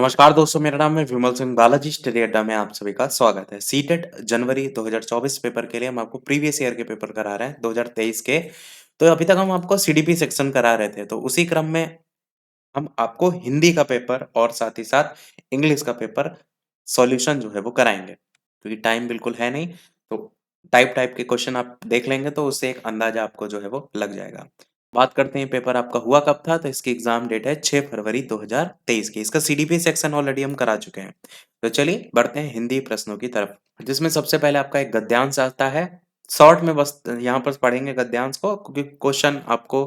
नमस्कार दोस्तों, मेरा नाम है विमल सिंह बालाजी। स्टडी अड्डा में आप सभी का स्वागत है। सीटेट जनवरी 2024 पेपर के लिए हम आपको प्रीवियस ईयर के पेपर करा रहे हैं 2023 के। तो अभी तक हम आपको सीडीपी सेक्शन करा रहे थे, तो उसी क्रम में हम आपको हिंदी का पेपर और साथ ही साथ इंग्लिश का पेपर सॉल्यूशन जो है वो कराएंगे, क्योंकि टाइम बिल्कुल है नहीं। तो टाइप टाइप के क्वेश्चन आप देख लेंगे तो उससे एक अंदाजा आपको जो है वो लग जाएगा। बात करते हैं पेपर आपका हुआ कब था, तो इसकी एग्जाम डेट है 6 फरवरी 2023 की। इसका सीडीपी सेक्शन ऑलरेडी हम करा चुके हैं। तो चलिए बढ़ते हैं हिंदी प्रश्नों की तरफ, जिसमें सबसे पहले आपका एक गद्यांश आता है। शॉर्ट में बस यहाँ पर पढ़ेंगे गद्यांश को, क्योंकि क्वेश्चन आपको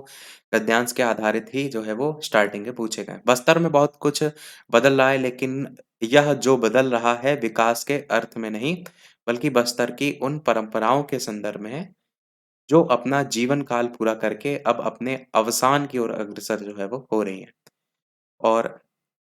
गद्यांश के आधारित ही जो है वो स्टार्टिंग के पूछे गए। बस्तर में बहुत कुछ बदल रहा है, लेकिन यह जो बदल रहा है विकास के अर्थ में नहीं, बल्कि बस्तर की उन परंपराओं के संदर्भ में है जो अपना जीवन काल पूरा करके अब अपने अवसान की ओर अग्रसर जो है वो हो रही हैं। और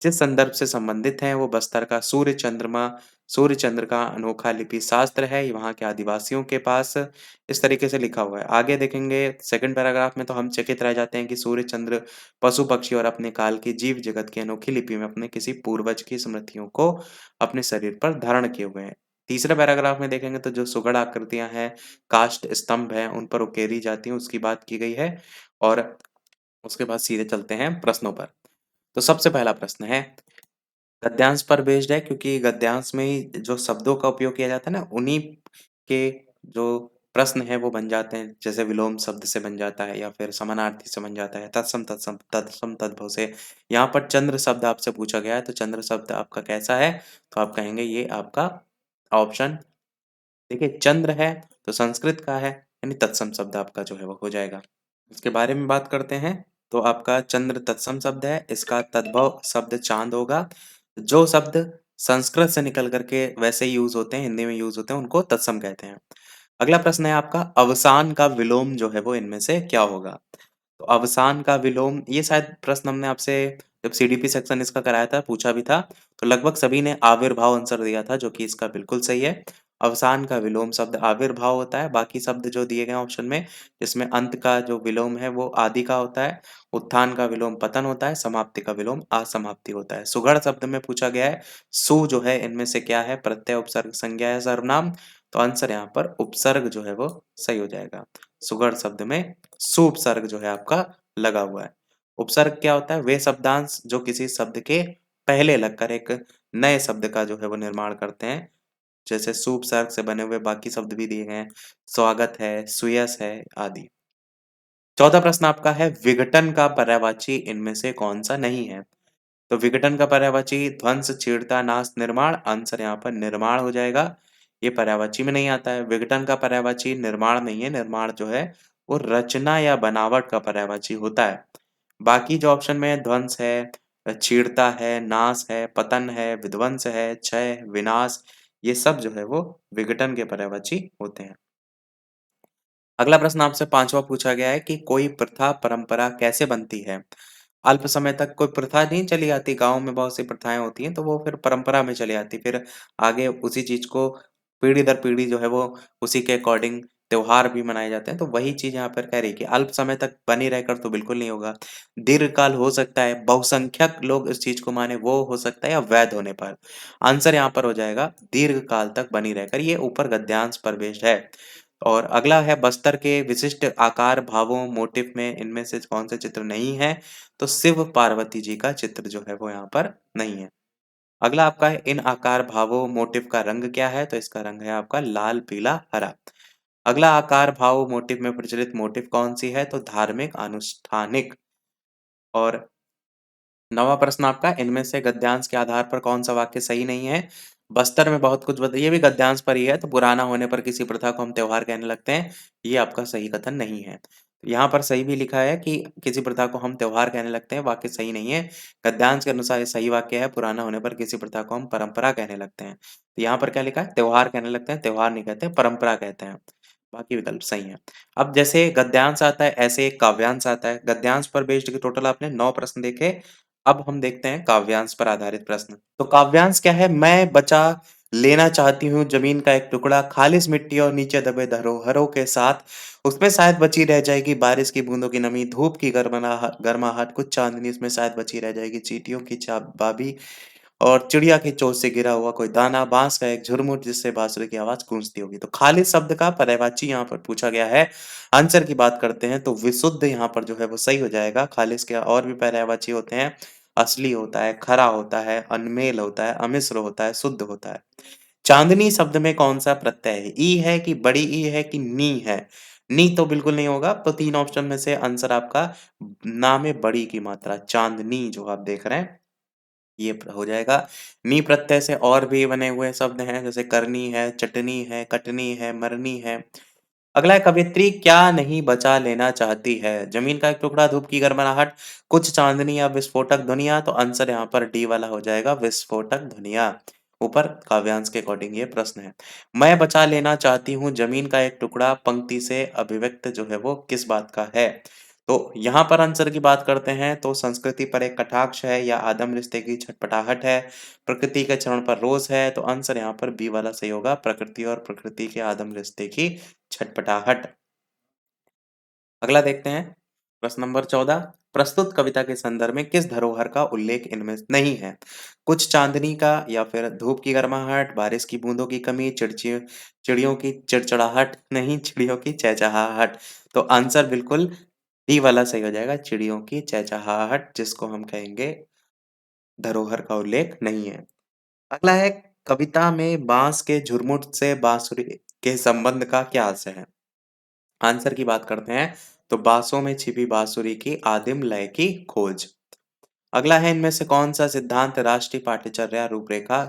जिस संदर्भ से संबंधित हैं वो बस्तर का सूर्य चंद्र का अनोखा लिपि शास्त्र है, वहाँ के आदिवासियों के पास इस तरीके से लिखा हुआ है। आगे देखेंगे सेकंड पैराग्राफ में, तो हम चकित रह जाते हैं कि सूर्य चंद्र पशु पक्षी और अपने काल की जीव जगत की अनोखी लिपि में अपने किसी पूर्वज की स्मृतियों को अपने शरीर पर धारण किए हुए हैं। तीसरे पैराग्राफ में देखेंगे तो जो सुगढ़ आकृतियां हैं, काष्ठ स्तंभ हैं, उन पर उकेरी जाती हैं, उसकी बात की गई है। और उसके बाद सीधे चलते हैं प्रश्नों पर। तो सबसे पहला प्रश्न है, गद्यांश पर बेस्ड है, क्योंकि गद्यांश में ही जो शब्दों का उपयोग किया जाता है ना, उन्हीं के जो प्रश्न है वो बन जाते हैं। जैसे विलोम शब्द से बन जाता है, या फिर समानार्थी से बन जाता है, तत्सम तत्सम तत्सम तद्भव से। यहाँ पर चंद्र शब्द आपसे पूछा गया है, तो चंद्र शब्द आपका कैसा है? तो आप कहेंगे ये आपका ऑप्शन, देखिए चंद्र है तो संस्कृत का है, यानी तत्सम शब्द आपका जो है वो हो जाएगा। इसके बारे में बात करते हैं, तो आपका चंद्र तत्सम शब्द है, इसका तद्भव शब्द चांद होगा। जो शब्द संस्कृत से निकल करके वैसे ही यूज होते हैं, हिंदी में यूज होते हैं, उनको तत्सम कहते हैं। अगला प्रश्न है आपका, अवसान का विलोम जो है वो इनमें से क्या होगा? तो अवसान का विलोम, ये शायद प्रश्न हमने आपसे जब सीडीपी सेक्शन इसका कराया था पूछा भी था, तो लगभग सभी ने आविर्भाव आंसर दिया था, जो कि इसका बिल्कुल सही है। अवसान का विलोम शब्द आविर्भाव होता है। बाकी शब्द जो दिए गए ऑप्शन में, इसमें अंत का जो विलोम है वो आदि का होता है, उत्थान का विलोम पतन होता है, समाप्ति का विलोम असमाप्ति होता है। सुगढ़ शब्द में पूछा गया है, सु जो है इनमें से क्या है, प्रत्यय, उपसर्ग, संज्ञा या सर्वनाम? तो आंसर यहाँ पर उपसर्ग जो है वो सही हो जाएगा। सुगढ़ शब्द में सु उपसर्ग जो है आपका लगा हुआ है। उपसर्ग क्या होता है? वे शब्दांश जो किसी शब्द के पहले लगकर एक नए शब्द का जो है वो निर्माण करते हैं। जैसे सुपसर्ग से बने हुए बाकी शब्द भी दिए गए हैं, स्वागत है, सुयस है आदि। चौथा प्रश्न आपका है, विघटन का पर्यायवाची इनमें से कौन सा नहीं है? तो विघटन का पर्यायवाची ध्वंस, छीड़ता, नाश, निर्माण। आंसर यहाँ पर निर्माण हो जाएगा। ये पर्यायवाची में नहीं आता है। विघटन का पर्यायवाची निर्माण नहीं है। निर्माण जो है वो रचना या बनावट का पर्यायवाची होता है। बाकी जो ऑप्शन में है, ध्वंस है, छीड़ता है, नाश है, पतन है, विध्वंस है, क्षय, विनाश, ये सब जो है वो विघटन के पर्यायवाची होते हैं। अगला प्रश्न आपसे पांचवा पूछा गया है कि कोई प्रथा परंपरा कैसे बनती है? अल्प समय तक कोई प्रथा नहीं चली आती, गाँव में बहुत सी प्रथाएँ होती हैं, तो वो फिर परंपरा में चली आती। फिर आगे उसी चीज़ को पीढ़ी दर पीढ़ी जो है वो उसी के अकॉर्डिंग त्योहार भी मनाए जाते हैं। तो वही चीज़ यहाँ पर कह रही है कि अल्प समय तक बनी रहकर तो बिल्कुल नहीं होगा। दीर्घकाल हो सकता है, बहुसंख्यक लोग इस चीज़ को माने वो हो सकता है, या वैध होने पर। आंसर यहाँ पर हो जाएगा दीर्घकाल तक बनी रहकर, ये ऊपर गद्यांश पर बेस्ड है। और अगला है, बस्तर के विशिष्ट आकार, भावों, मोटिफ में इनमें से कौन से चित्र नहीं है? तो शिव पार्वती जी का चित्र जो है वो यहाँ पर नहीं है। अगला आपका है, इन आकार, भावों, मोटिफ का रंग क्या है? तो इसका रंग है आपका लाल, पीला, हरा। अगला आकार, भाव, मोटिफ में प्रचलित मोटिफ कौन सी है? तो धार्मिक, अनुष्ठानिक। और नवा प्रश्न आपका, इनमें से गद्यांश के आधार पर कौन सा वाक्य सही नहीं है? बस्तर में बहुत कुछ बदल, ये भी गद्यांश पर ही है, तो पुराना होने पर किसी प्रथा को हम त्योहार कहने लगते हैं, ये आपका सही कथन नहीं है। यहाँ पर सही भी लिखा है कि किसी प्रथा को हम त्योहार कहने लगते हैं, वाक्य सही नहीं है। गद्यांश के अनुसार ये सही वाक्य है, पुराना होने पर किसी प्रथा को हम परंपरा कहने लगते हैं। तो यहाँ पर क्या लिखा है? त्योहार कहने लगते हैं, त्योहार नहीं कहते, परंपरा कहते हैं। बाकी विकल्प सही है। अब जैसे गद्यांश आता है, ऐसे एक काव्यांश आता है। गद्यांश पर बेस्ड के टोटल आपने 9 प्रश्न देखे। अब हम देखते हैं काव्यांश पर आधारित प्रश्न। तो काव्यांश क्या है? मैं बचा लेना चाहती हूँ जमीन का एक टुकड़ा, खालिस मिट्टी और नीचे दबे धरोहरों के साथ। उसमें शायद बची रह जाएगी बारिश की बूंदों की नमी, धूप की गर्माहट, कुछ चांदनी इसमें शायद बची रह जाएगी, चींटियों की चाबी और चिड़िया की चोंच से गिरा हुआ कोई दाना, बाँस का एक झुरमुट जिससे बाँसुरी की आवाज़ गूँजती होगी। तो खालिद शब्द का पर्यायवाची यहाँ पर पूछा गया है। आंसर की बात करते हैं तो विशुद्ध यहाँ पर जो है वो सही हो जाएगा। खालिद के और भी पर्यायवाची होते हैं, असली होता है, खरा होता है, अनमेल होता है, अमिश्र होता है, शुद्ध होता है। चाँदनी शब्द में कौन-सा प्रत्यय है? ई है कि बड़ी ई है कि नी है? नी तो बिल्कुल नहीं होगा, तो 3 ऑप्शन में से आंसर आपका ना में बड़ी की मात्रा चाँदनी जो आप देख रहे हैं, ये हो जाएगा। नी प्रत्यय से और भी बने हुए शब्द हैं, जैसे करनी है, चटनी है, कटनी है, मरनी है। अगला है कवियत्री क्या नहीं बचा लेना चाहती है? ज़मीन का एक टुकड़ा, धूप की गरमाहट, कुछ चाँदनी या विस्फोटक ध्वनियाँ, तो आंसर यहाँ पर डी वाला हो जाएगा विस्फोटक ध्वनियाँ। ऊपर काव्यांश के अकॉर्डिंग ये प्रश्न है। मैं बचा लेना चाहती हूँ ज़मीन का एक टुकड़ा पंक्ति से अभिव्यक्त जो है वो किस बात का है? तो यहाँ पर आंसर की बात करते हैं तो संस्कृति पर एक कटाक्ष है या आदम रिश्ते की छटपटाहट है, प्रकृति के चरण पर रोष है, तो आंसर यहाँ पर बी वाला सही होगा, प्रकृति और प्रकृति के आदम रिश्ते की छटपटाहट। अगला देखते हैं, प्रश्न नंबर 14 प्रस्तुत कविता के संदर्भ में किस धरोहर का उल्लेख इनमें नहीं है? कुछ चांदनी का या फिर धूप की गर्माहट, बारिश की बूंदों की कमी, चिड़ियों की चिड़चिड़ाहट, नहीं चिड़ियों की चहचहाहट। तो आंसर बिल्कुल डी वाला सही हो जाएगा, चिड़ियों की चहचहाहट जिसको हम कहेंगे धरोहर का उल्लेख नहीं है। अगला है कविता में बाँस के झुरमुट से बाँसुरी के संबंध का क्या आशय है? आंसर की बात करते हैं तो बाँसों में छिपी बाँसुरी की आदिम लय की खोज। अगला है इनमें से कौन-सा सिद्धांत राष्ट्रीय पाठ्यचर्या रूपरेखा।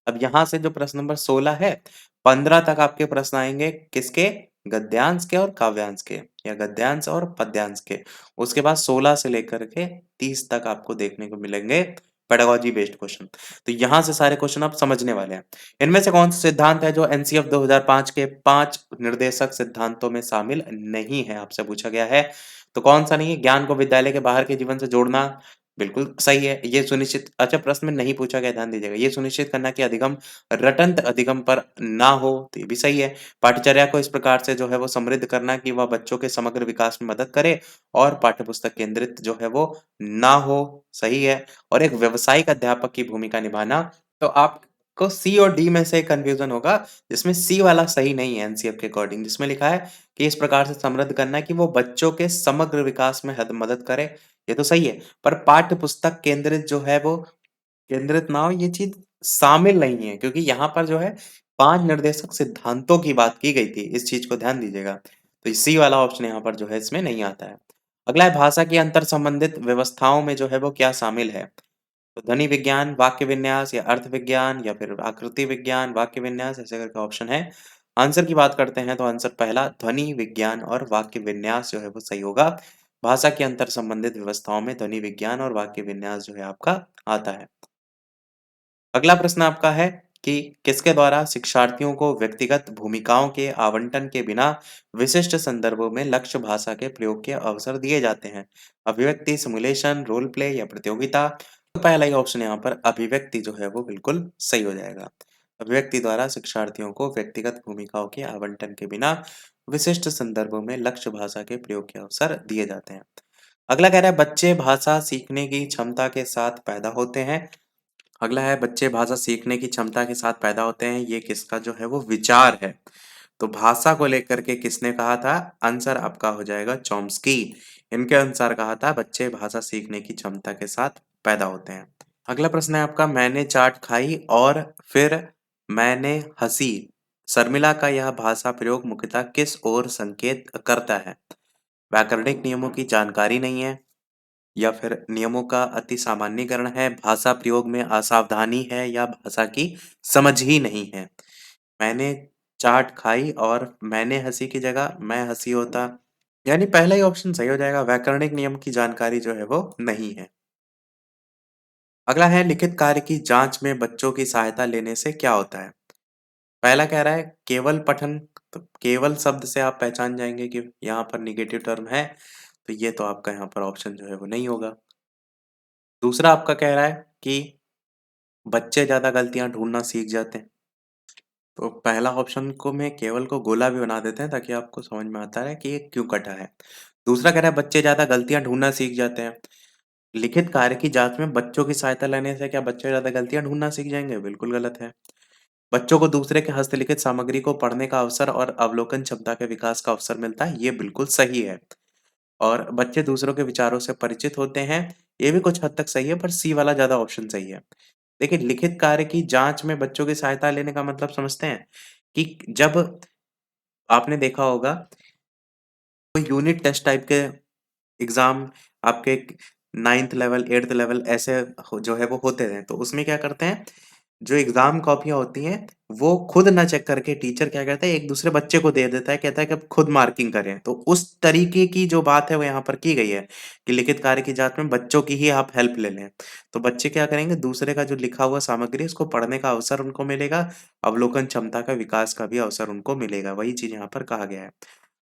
अब यहाँ से जो प्रश्न नंबर 16 है, 15 तक आपके प्रश्न आएँगे किसके? गद्यांश के और काव्यांश के या गद्यांश और पद्यांश के। उसके बाद 16 से लेकर के 30 तक आपको देखने को मिलेंगे पेडागॉजी बेस्ड क्वेश्चन। तो यहाँ से सारे क्वेश्चन आप समझने वाले हैं। इनमें से कौन-सा सिद्धांत है जो एनसीएफ 2005 के 5 निर्देशक सिद्धांतों में शामिल नहीं है? आपसे पूछा गया है। तो कौन-सा नहीं है? ज्ञान को विद्यालय के बाहर के जीवन से जोड़ना, बिल्कुल सही है। ये सुनिश्चित अच्छा प्रश्न में नहीं पूछा गया, ध्यान दीजिएगा। ये सुनिश्चित करना कि अधिगम रटंत अधिगम पर ना हो, तो ये भी सही है। पाठ्यचर्या को इस प्रकार से जो है वो समृद्ध करना कि वह बच्चों के समग्र विकास में मदद करे और पाठ्यपुस्तक केंद्रित जो है वो ना हो, सही है। और एक व्यावसायिक अध्यापक की भूमिका निभाना, तो आपको सी और डी में से कन्फ्यूज़न होगा, जिसमें सी वाला सही नहीं है एनसीएफ के अकॉर्डिंग, जिसमें लिखा है कि इस प्रकार से समृद्ध करना कि वो बच्चों के समग्र विकास में हद मदद करे, ये तो सही है। पर पाठ्य पुस्तक केंद्रित जो है वो केंद्रित ना हो, ये चीज़ शामिल नहीं है क्योंकि यहाँ पर जो है 5 निर्देशक सिद्धांतों की बात की गई थी, इस चीज़ को ध्यान दीजिएगा। तो सी वाला ऑप्शन यहाँ पर जो है इसमें नहीं आता है। अगला है भाषा की अंतर संबंधित व्यवस्थाओं में जो है वो क्या शामिल है? तो ध्वनि विज्ञान, वाक्य विन्यास या अर्थ विज्ञान या फिर आकृति विज्ञान, वाक्य विन्यास ऐसे करके ऑप्शन है। आंसर की बात करते हैं तो आंसर पहला ध्वनि विज्ञान और वाक्य विन्यास जो है वो सही होगा। भाषा के अंतर संबंधित व्यवस्थाओं में ध्वनि विज्ञान और वाक्य विन्यास जो है आपका आता है। अगला प्रश्न आपका है कि किसके द्वारा शिक्षार्थियों को व्यक्तिगत भूमिकाओं के आवंटन के बिना विशिष्ट संदर्भों में लक्ष्य भाषा के प्रयोग के अवसर दिए जाते हैं? अभिव्यक्ति, सिमुलेशन, रोल प्ले या प्रतियोगिता? तो पहला ही ऑप्शन यहाँ पर अभिव्यक्ति जो है वो बिल्कुल सही हो जाएगा। अभिव्यक्ति द्वारा शिक्षार्थियों को व्यक्तिगत भूमिकाओं के आवंटन के बिना विशिष्ट संदर्भों में लक्ष्य भाषा के प्रयोग के अवसर दिए जाते हैं। अगला कह रहा है बच्चे भाषा सीखने की क्षमता के साथ पैदा होते हैं। अगला है बच्चे भाषा सीखने की क्षमता के साथ पैदा होते हैं, ये किसका जो है वो विचार है। तो भाषा को लेकर के किसने कहा था? आंसर आपका हो जाएगा चॉम्स्की। इनके अनुसार कहा था बच्चे भाषा सीखने की क्षमता के साथ पैदा होते हैं। अगला प्रश्न है आपका मैंने चाट खाई और फिर मैंने हंसी। शर्मिला का यह भाषा प्रयोग मुख्यतः किस ओर संकेत करता है? व्याकरणिक नियमों की जानकारी नहीं है या फिर नियमों का अति सामान्यीकरण है, भाषा प्रयोग में असावधानी है या भाषा की समझ ही नहीं है। मैंने चाट खाई और मैंने हंसी की जगह मैं हंसी होता, यानी पहला ही ऑप्शन सही हो जाएगा, व्याकरणिक नियम की जानकारी जो है वो नहीं है। अगला है लिखित कार्य की जांच में बच्चों की सहायता लेने से क्या होता है? पहला कह रहा है केवल पठन, तो केवल शब्द से आप पहचान जाएंगे कि यहाँ पर निगेटिव टर्म है, तो ये तो आपका यहाँ पर ऑप्शन जो है वो नहीं होगा। दूसरा आपका कह रहा है कि बच्चे ज़्यादा गलतियाँ ढूँढना सीख जाते हैं। तो पहला ऑप्शन को में केवल को गोला भी बना देते हैं ताकि आपको समझ में आता रहे कि ये क्यों कटा है। दूसरा कह रहा है बच्चे ज़्यादा गलतियाँ ढूँढना सीख जाते हैं। लिखित कार्य की जाँच में बच्चों की सहायता लेने से क्या बच्चे ज़्यादा गलतियाँ ढूँढना सीख जाएँगे? बिल्कुल गलत है। बच्चों को दूसरे के हस्तलिखित सामग्री को पढ़ने का अवसर और अवलोकन क्षमता के विकास का अवसर मिलता है, ये बिल्कुल सही है। और बच्चे दूसरों के विचारों से परिचित होते हैं, ये भी कुछ हद तक सही है, पर सी वाला ज़्यादा ऑप्शन सही है। देखिए, लिखित कार्य की जाँच में बच्चों की सहायता लेने का मतलब समझते हैं? कि जब आपने देखा होगा कोई यूनिट टेस्ट टाइप के एग्ज़ाम आपके 9th लेवल, 8th लेवल ऐसे हो जो है वो होते हैं। तो उसमें क्या करते हैं, जो एग्ज़ाम कॉपियाँ होती हैं, वो खुद ना चेक करके टीचर क्या करता है, एक दूसरे बच्चे को दे देता है, कहता है कि अब खुद मार्किंग करें। तो उस तरीके की जो बात है वो यहाँ पर की गई है, कि लिखित कार्य की जाँच में बच्चों की ही आप हेल्प ले लें। तो बच्चे क्या करेंगे, दूसरे का जो लिखा हुआ सामग्री है उसको पढ़ने का अवसर उनको मिलेगा, अवलोकन क्षमता का विकास का भी अवसर उनको मिलेगा। वही चीज़ यहाँ पर कहा गया है।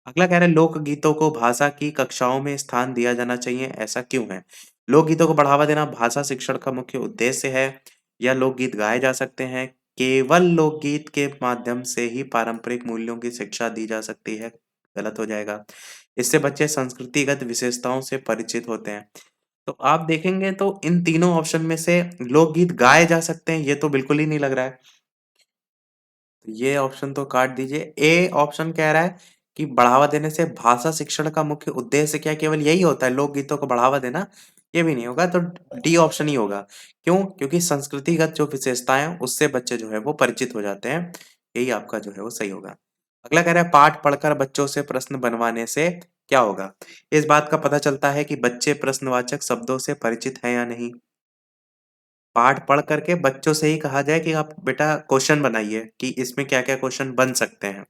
अगला कह रहा है लोकगीतों को भाषा की कक्षाओं में स्थान दिया जाना चाहिए, ऐसा क्यों है? लोकगीतों को बढ़ावा देना भाषा शिक्षण का मुख्य उद्देश्य है या लोकगीत गाए जा सकते हैं? केवल लोकगीत के माध्यम से ही पारंपरिक मूल्यों की शिक्षा दी जा सकती है, गलत हो जाएगा। इससे बच्चे संस्कृतिगत विशेषताओं से परिचित होते हैं। तो आप देखेंगे तो इन तीनों ऑप्शन में से लोकगीत गाए जा सकते हैं, ये तो बिल्कुल ही नहीं लग रहा है। ये ऑप्शन तो काट दीजिए। ए ऑप्शन कह रहा है कि बढ़ावा देने से भाषा शिक्षण का मुख्य उद्देश्य क्या केवल यही होता है लोकगीतों को बढ़ावा देना? ये भी नहीं होगा तो डी ऑप्शन ही होगा। क्यों? क्योंकि संस्कृतिगत जो विशेषताएँ हैं उससे बच्चे जो है वो परिचित हो जाते हैं। यही आपका जो है वो सही होगा। अगला कह रहा है पाठ पढ़कर बच्चों से प्रश्न बनवाने से क्या होगा? इस बात का पता चलता है कि बच्चे प्रश्नवाचक शब्दों से परिचित हैं या नहीं। पाठ पढ़ कर के बच्चों से ही कहा जाए कि आप बेटा क्वेश्चन बनाइए कि इसमें क्या-क्या क्वेश्चन बन सकते हैं।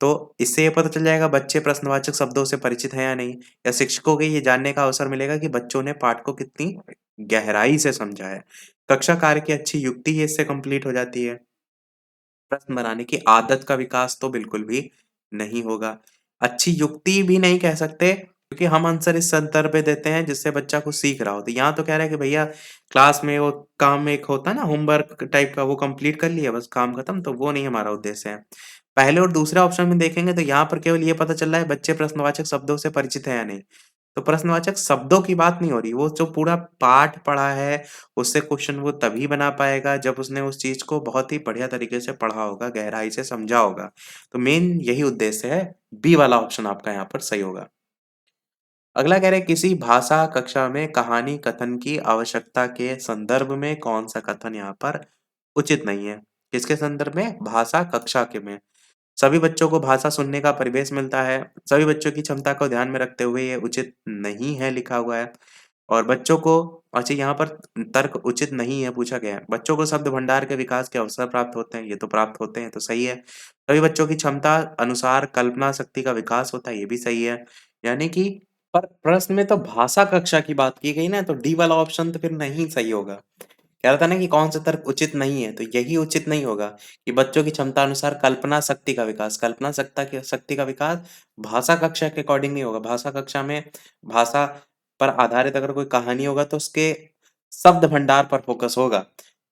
तो इससे ये पता चल जाएगा बच्चे प्रश्नवाचक शब्दों से परिचित हैं या नहीं, या शिक्षकों को ये जानने का अवसर मिलेगा कि बच्चों ने पाठ को कितनी गहराई से समझा है। कक्षा कार्य की अच्छी युक्ति ही इससे कंप्लीट हो जाती है। प्रश्न बनाने की आदत का विकास तो बिल्कुल भी नहीं होगा। अच्छी युक्ति भी नहीं कह सकते क्योंकि हम आंसर इस संदर्भ में देते हैं जिससे बच्चा कुछ सीख रहा हो। तो यहाँ तो कह रहा है कि भैया क्लास में वो काम एक होता है ना होमवर्क टाइप का वो कंप्लीट कर लिया बस काम खत्म, तो वो नहीं हमारा उद्देश्य है। पहले और दूसरे ऑप्शन में देखेंगे तो यहाँ पर केवल ये पता चल रहा है बच्चे प्रश्नवाचक शब्दों से परिचित हैं या नहीं। तो प्रश्नवाचक शब्दों की बात नहीं हो रही, वो जो पूरा पाठ पढ़ा है, उससे क्वेश्चन वो तभी बना पाएगा जब उसने उस चीज़ को बहुत ही बढ़िया तरीके से पढ़ा होगा, गहराई से समझा होगा। तो मेन यही उद्देश्य है, बी वाला ऑप्शन आपका यहाँ पर सही होगा। अगला कह रहे हैं किसी भाषा कक्षा में कहानी कथन की आवश्यकता के संदर्भ में कौन-सा कथन यहाँ पर उचित नहीं है? किसके संदर्भ में? भाषा कक्षा के में। सभी बच्चों को भाषा सुनने का परिवेश मिलता है। सभी बच्चों की क्षमता को ध्यान में रखते हुए ये उचित नहीं है लिखा हुआ है। और बच्चों को अच्छा यहाँ पर तर्क उचित नहीं है पूछा गया है। बच्चों को शब्द भंडार के विकास के अवसर प्राप्त होते हैं, ये तो प्राप्त होते हैं तो सही है। सभी बच्चों की क्षमता अनुसार कल्पना शक्ति का विकास होता है, ये भी सही है। यानी कि पर प्रश्न में तो भाषा कक्षा की बात की गई ना, तो डी वाला ऑप्शन तो फिर नहीं सही होगा। कह रहा था ना कि कौन सा तर्क उचित नहीं है, तो यही उचित नहीं होगा कि बच्चों की क्षमता अनुसार कल्पना शक्ति का विकास भाषा कक्षा के अकॉर्डिंग नहीं होगा। भाषा कक्षा में भाषा पर आधारित अगर कोई कहानी होगा तो उसके शब्द भंडार पर फ़ोकस होगा।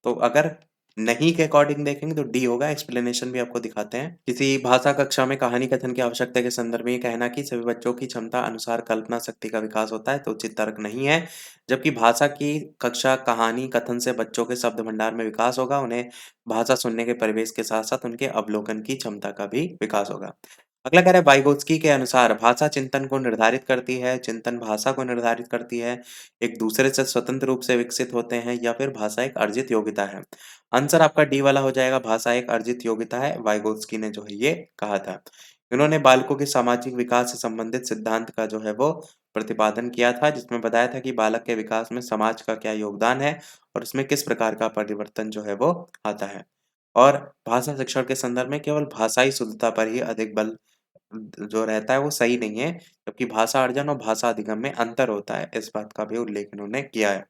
तो अगर नहीं के अकॉर्डिंग देखेंगे तो डी होगा, एक्सप्लेनेशन भी आपको दिखाते हैं। किसी भाषा कक्षा में कहानी कथन की आवश्यकता के संदर्भ में ये कहना कि सभी बच्चों की क्षमता अनुसार कल्पना शक्ति का विकास होता है, तो उचित तर्क नहीं है। जबकि भाषा की कक्षा कहानी कथन से बच्चों के शब्द भंडार में विकास होगा, उन्हें भाषा सुनने के परिवेश के साथ-साथ उनके अवलोकन की क्षमता का भी विकास होगा। अगला कह रहा है वाइगोत्स्की के अनुसार भाषा चिंतन को निर्धारित करती है, चिंतन भाषा को निर्धारित करती है, एक दूसरे से स्वतंत्र रूप से विकसित होते हैं या फिर भाषा एक अर्जित योग्यता है। आंसर आपका डी वाला हो जाएगा, भाषा एक अर्जित योग्यता है, वाइगोत्स्की ने जो है ये कहा था। इन्होंने बालकों के सामाजिक विकास से संबंधित सिद्धांत का जो है वो प्रतिपादन किया था, जिसमें बताया था कि बालक के विकास में समाज का क्या योगदान है और उसमें किस प्रकार का परिवर्तन जो है वो आता है। और भाषा शिक्षण के संदर्भ में केवल भाषाई शुद्धता पर ही अधिक बल जो रहता है वो सही नहीं है, जबकि भाषा अर्जन और भाषा अधिगम में अंतर होता है, इस बात का भी उल्लेख इन्होंने किया है।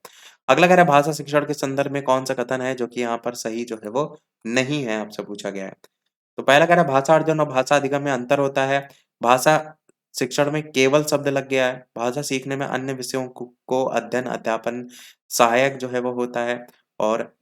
अगला कह रहा है भाषा शिक्षण के संदर्भ में कौन-सा कथन है जो कि यहाँ पर सही जो है वो नहीं है, आपसे पूछा गया है। तो पहला कह रहा है भाषा अर्जन और भाषा अधिगम में अंतर होता है। भाषा शिक्षण में केवल शब्द लग गया है। भाषा सीखने में अन्य विषयों को अध्ययन, अध्यापन सहायक जो है वो होता है और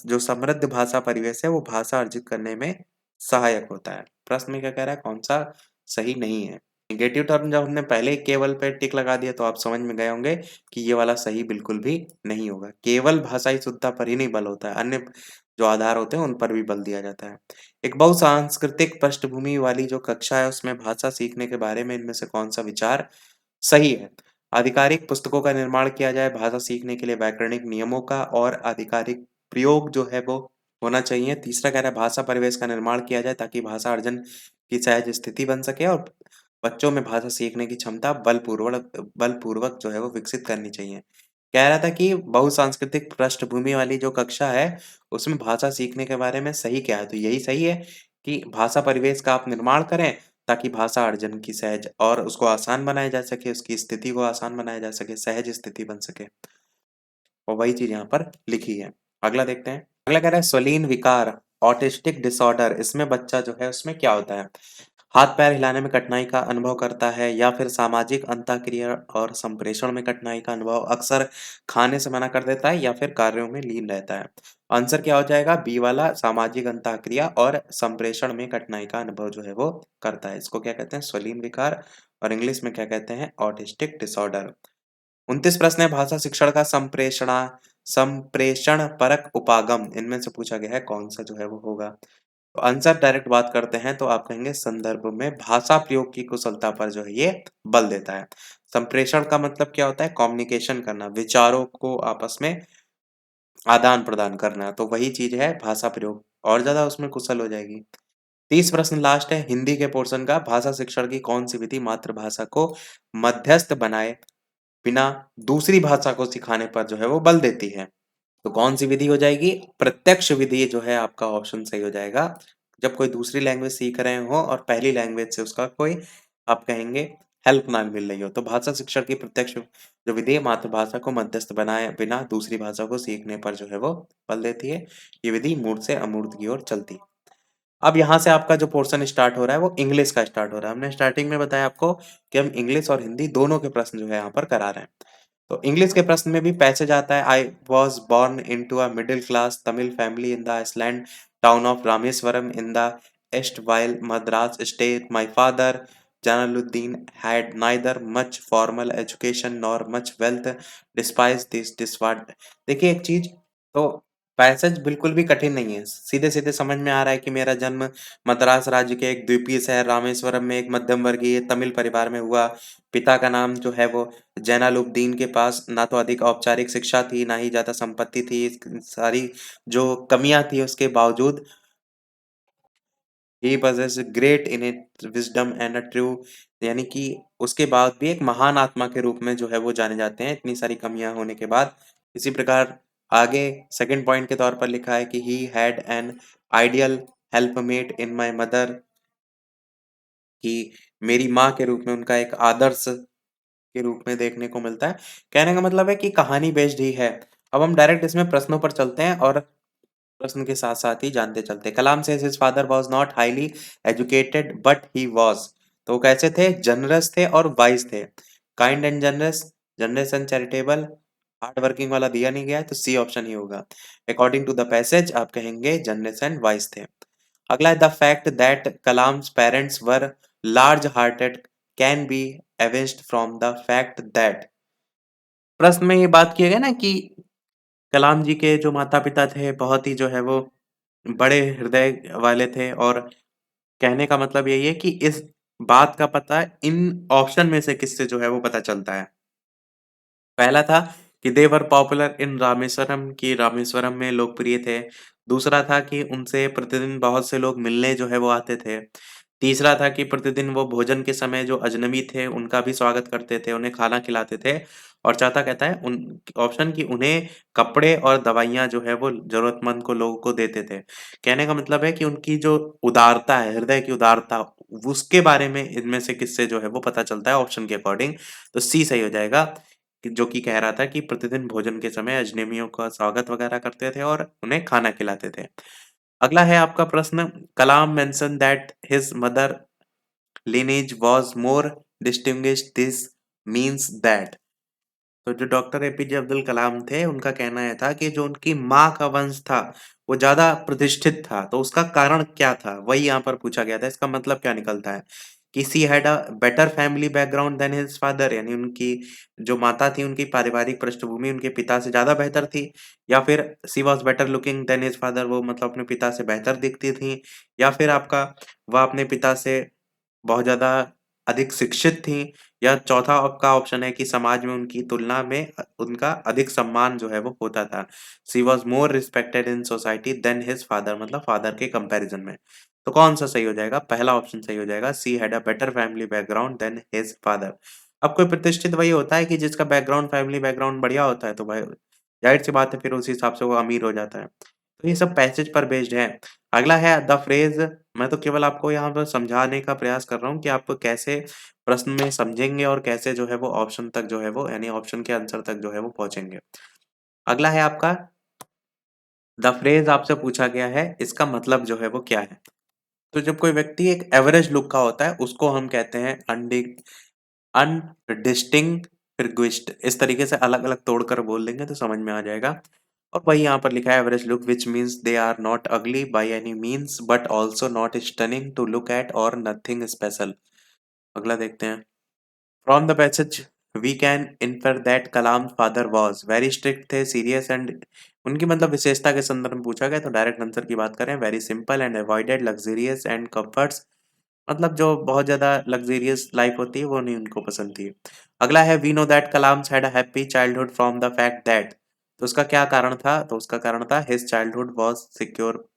जो समृद्ध भाषा परिवेश है वो भाषा अर्जित करने में सहायक होता है। प्रश्न में क्या कह रहा है कौन-सा सही नहीं है? नेगेटिव टर्म जब हमने पहले केवल पे टिक लगा दिया तो आप समझ में गए होंगे कि ये वाला सही बिल्कुल भी नहीं होगा। केवल भाषाई शुद्धता पर ही नहीं बल होता है, अन्य जो आधार होते हैं उन पर भी बल दिया जाता है। एक बहुसांस्कृतिक पृष्ठभूमि वाली जो कक्षा है उसमें भाषा सीखने के बारे में इनमें से कौन-सा विचार सही है? आधिकारिक पुस्तकों का निर्माण किया जाए भाषा सीखने के लिए व्याकरणिक नियमों का और आधिकारिक प्रयोग जो है वो होना चाहिए। तीसरा कह रहा है भाषा परिवेश का निर्माण किया जाए ताकि भाषा अर्जन की सहज स्थिति बन सके और बच्चों में भाषा सीखने की क्षमता बलपूर्वक जो है वो विकसित करनी चाहिए। कह रहा था कि बहुसांस्कृतिक पृष्ठभूमि वाली जो कक्षा है, उसमें भाषा सीखने के बारे में सही क्या है? तो यही सही है कि भाषा परिवेश का आप निर्माण करें, ताकि भाषा अर्जन की सहज और उसको आसान बनाया जा सके, उसकी स्थिति को आसान बनाया जा सके, सहज स्थिति बन सके। और वही चीज़ यहाँ पर लिखी है। अगला देखते हैं। अगला कह रहा है स्वलीन विकार, ऑटिस्टिक डिसऑर्डर इसमें बच्चा जो है उसमें क्या होता है? हाथ-पैर हिलाने में कठिनाई का अनुभव करता है या फिर सामाजिक अंतःक्रिया और संप्रेषण में कठिनाई का अनुभव, अक्सर खाने से मना कर देता है या फिर कार्यों में लीन रहता है। आंसर क्या हो जाएगा? बी वाला सामाजिक अंतःक्रिया और संप्रेषण में कठिनाई का अनुभव जो है वो करता है। इसको क्या कहते हैं? स्वलीन विकार और इंग्लिश में क्या कहते हैं? Autistic disorder. 29 प्रश्न है भाषा शिक्षण का संप्रेषण परक उपागम इनमें से पूछा गया है कौन सा जो है वो होगा? तो आंसर डायरेक्ट बात करते हैं तो आप कहेंगे संदर्भ में भाषा प्रयोग की कुशलता पर जो है ये बल देता है। संप्रेषण का मतलब क्या होता है? कम्युनिकेशन करना, विचारों को आपस में आदान-प्रदान करना, तो वही चीज़ है भाषा प्रयोग और ज़्यादा उसमें कुशल हो जाएगी। 30 प्रश्न लास्ट है हिंदी के पोर्शन का भाषा शिक्षण की कौन-सी विधि मातृभाषा को मध्यस्थ बनाए बिना दूसरी भाषा को सिखाने पर जो है वो बल देती है? तो कौन-सी विधि हो जाएगी? प्रत्यक्ष विधि जो है आपका ऑप्शन सही हो जाएगा। जब कोई दूसरी लैंग्वेज सीख रहे हो और पहली लैंग्वेज से उसका कोई आप कहेंगे हेल्प ना मिल रही हो, तो भाषा शिक्षण की प्रत्यक्ष जो विधि है मातृभाषा को मध्यस्थ बनाए बिना दूसरी भाषा को सीखने पर जो है वो बल देती है। ये विधि मूर्त से अमूर्त की ओर चलती है। अब यहाँ से आपका जो पोर्शन स्टार्ट हो रहा है वो इंग्लिश का स्टार्ट हो रहा है। हमने स्टार्टिंग में बताया आपको कि हम इंग्लिश और हिंदी दोनों के प्रश्न जो है यहाँ पर करा रहे हैं। तो इंग्लिश के प्रश्न में भी पैसेज आता है I was born into a middle class Tamil family in the island town of Rameswaram in the erstwhile Madras state my father Jalaluddin had neither much formal education nor much wealth despite this disward देखिए एक चीज तो passage बिल्कुल भी कठिन नहीं है सीधे-सीधे समझ में आ रहा है कि मेरा जन्म मद्रास राज्य के एक द्वीपीय शहर रामेश्वरम में एक मध्यम वर्गीय तमिल परिवार में हुआ पिता का नाम जो है वो जैनुलब्दीन के पास ना तो अधिक औपचारिक शिक्षा थी, ना ही ज़्यादा संपत्ति थी। सारी जो कमियाँ थी उसके बावजूद ही possessed great innate wisdom and a true यानी कि उसके बाद भी एक महान आत्मा के रूप में जो है वो जाने जाते हैं, इतनी सारी कमियाँ होने के बाद। इसी प्रकार आगे सेकंड पॉइंट के तौर पर लिखा है कि he had an ideal helpmate in my mother कि मेरी माँ के रूप में उनका एक आदर्श के रूप में देखने को मिलता है। कहने का मतलब है कि कहानी बेस्ड ही है। अब हम डायरेक्ट इसमें प्रश्नों पर चलते हैं और प्रश्न के साथ-साथ ही जानते चलते हैं। Kalam says his father was not highly educated but he was तो वो कैसे थे? जनरस थे और वाइज़ थे। Kind and generous, generous and charitable, hard working वाला दिया नहीं गया है तो सी ऑप्शन ही होगा। अकॉर्डिंग टू द पैसेज आप कहेंगे जनरस एंड वाइज़ थे। अगला है the fact that Kalam's parents were large hearted can be evinced from the fact that प्रश्न में ये बात किया गया ना कि कलाम जी के जो माता-पिता थे बहुत ही जो है वो बड़े हृदय वाले थे और कहने का मतलब यही है कि इस बात का पता इन ऑप्शन में से किससे जो है वो पता चलता है। पहला था कि दे वर पॉपुलर इन रामेश्वरम कि रामेश्वरम में लोकप्रिय थे। दूसरा था कि उनसे प्रतिदिन बहुत से लोग मिलने जो है वो आते थे। तीसरा था कि प्रतिदिन वो भोजन के समय जो अजनबी थे उनका भी स्वागत करते थे, उन्हें खाना खिलाते थे। और चौथा कहता है उन ऑप्शन कि उन्हें कपड़े और दवाइयाँ जो है वो ज़रूरतमंद को लोगों को देते थे। कहने का मतलब है कि उनकी जो उदारता है, हृदय की उदारता उसके बारे में इनमें से किससे जो है वो पता चलता है ऑप्शन के अकॉर्डिंग। तो सी सही हो जाएगा। कि जो कि कह रहा था कि प्रतिदिन भोजन के समय अजनबियों का स्वागत वगैरह करते थे और उन्हें खाना खिलाते थे। अगला है आपका प्रश्न Kalam mention that his mother lineage was more distinguished this means that तो जो डॉक्टर एपीजे अब्दुल कलाम थे उनका कहना यह था कि जो उनकी माँ का वंश था वो ज्यादा प्रतिष्ठित था तो उसका कारण क्या था वही यहाँ पर पूछा गया था इसका मतलब क्या निकलता है कि she had a better family background than his father, यानी उनकी जो माता थी उनकी पारिवारिक पृष्ठभूमि उनके पिता से ज़्यादा बेहतर थी, या फिर she was better looking than his father, वो मतलब अपने पिता से बेहतर दिखती थी, या फिर आपका वह अपने पिता से बहुत ज़्यादा अधिक शिक्षित थीं, या चौथा आपका ऑप्शन है कि समाज में उनकी तुलना में उनका अधिक सम्मान जो है वो होता था। She was more respected in society than his father, मतलब फादर के कंपैरिज़न में। तो कौन-सा सही हो जाएगा? पहला ऑप्शन सही हो जाएगा, she had a better family background than his father. अब कोई प्रतिष्ठित वही होता है कि जिसका बैकग्राउंड फैमिली बैकग्राउंड बढ़िया होता है, तो भाई ज़ाहिर-सी बात है फिर उस हिसाब से वो अमीर हो जाता है। तो ये सब पैसेज पर बेस्ड है। अगला है द फ्रेज़, मैं तो केवल आपको यहाँ पर समझाने का प्रयास कर रहा हूँ कि आप कैसे प्रश्न में समझेंगे और कैसे जो है वो ऑप्शन तक जो है वो, यानी ऑप्शन के आंसर तक जो है वो पहुँचेंगे। अगला है आपका द फ्रेज़, आपसे पूछा गया है इसका मतलब जो है वो क्या है? तो जब कोई व्यक्ति एक एवरेज लुक का होता है उसको हम कहते हैं अनडिस्टिंग्विश्ड। इस तरीके से अलग-अलग तोड़कर बोल देंगे तो समझ में आ जाएगा। और वही यहाँ पर लिखा है average look which means they are not ugly by any means but also not stunning to look at और नथिंग स्पेशल। अगला देखते हैं। From the passage we can infer that Kalam father was very strict, थे serious and, उनकी मतलब विशेषता के संदर्भ में पूछा गया तो डायरेक्ट आंसर की बात करें, very simple and avoided luxurious and comforts, मतलब जो बहुत ज़्यादा लग्ज़रियस लाइफ़ होती है, वो नहीं उनको पसंद थी। अगला है we know that Kalam's had a happy childhood from the fact that, तो उसका क्या कारण था? तो उसका कारण था his childhood was secure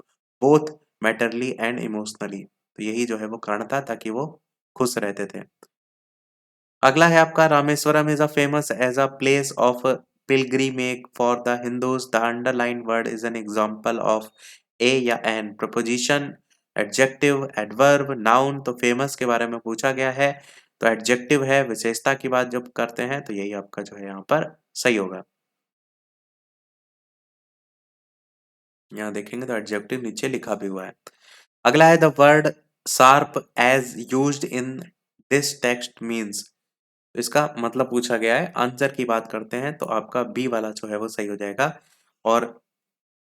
both materially and emotionally. तो यही जो है वो कारण था ताकि वो खुश रहते थे। अगला है आपका Rameswaram is a famous as a place of pilgrimage for the Hindus, the underlined word is an example of a या an preposition, adjective, adverb, noun. तो फेमस के बारे में पूछा गया है, तो एडजेक्टिव है, विशेषता की बात जब करते हैं तो यही आपका जो है यहाँ पर सही होगा। यहाँ देखेंगे तो एडजेक्टिव नीचे लिखा भी हुआ है। अगला है the word sharp as used in this text means, तो इसका मतलब पूछा गया है। आंसर की बात करते हैं तो आपका बी वाला जो है वो सही हो जाएगा। और